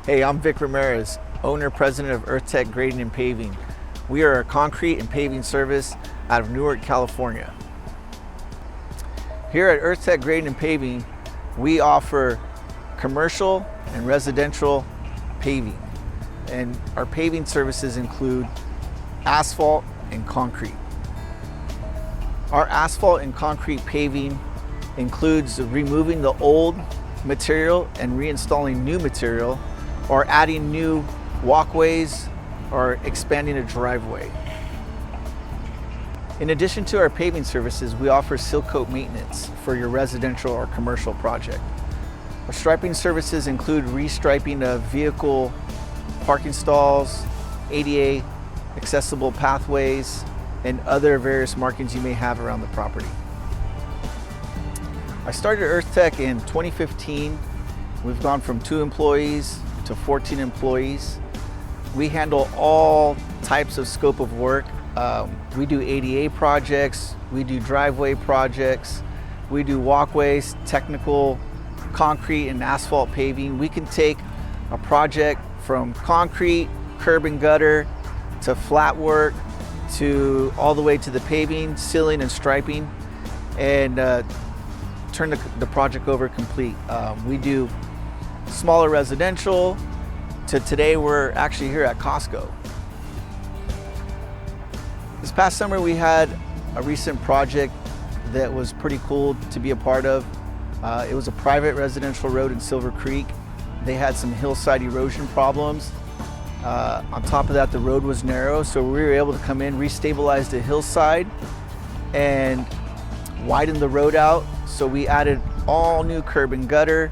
Hey, I'm Victor Ramirez, owner president of Earthtek Grading and Paving. We are a concrete and paving service out of Newark, California. Here at Earthtek Grading and Paving, we offer commercial and residential paving. And our paving services include asphalt and concrete. Our asphalt and concrete paving includes removing the old material and reinstalling new material, or adding new walkways or expanding a driveway. In addition to our paving services, we offer seal coat maintenance for your residential or commercial project. Our striping services include restriping of vehicle parking stalls, ADA accessible pathways, and other various markings you may have around the property. I started Earthtek in 2015. We've gone from 2 employees to 14 employees. We handle all types of scope of work. We do ADA projects, we do driveway projects, we do walkways, technical concrete and asphalt paving. We can take a project from concrete, curb and gutter, to flat work, to all the way to the paving, sealing and striping, and turn the project over complete. We do smaller residential, to today we're actually here at Costco. This past summer we had a recent project that was pretty cool to be a part of. It was a private residential road in Silver Creek. They had some hillside erosion problems. On top of that, the road was narrow, so we were able to come in, restabilize the hillside, and widen the road out. So we added all new curb and gutter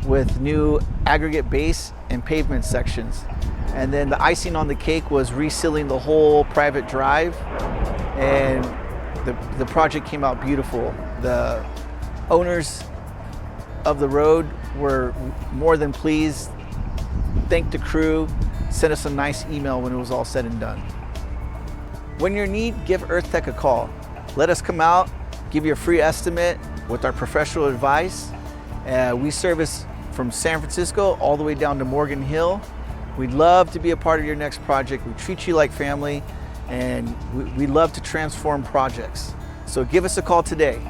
with new aggregate base and pavement sections. And then the icing on the cake was resealing the whole private drive, and the project came out beautiful. The owners of the road were more than pleased, thanked the crew, sent us a nice email when it was all said and done. When you're in need, give Earthtek a call. Let us come out, give you a free estimate with our professional advice. We service from San Francisco all the way down to Morgan Hill. We'd love to be a part of your next project. We treat you like family, and we love to transform projects. So give us a call today.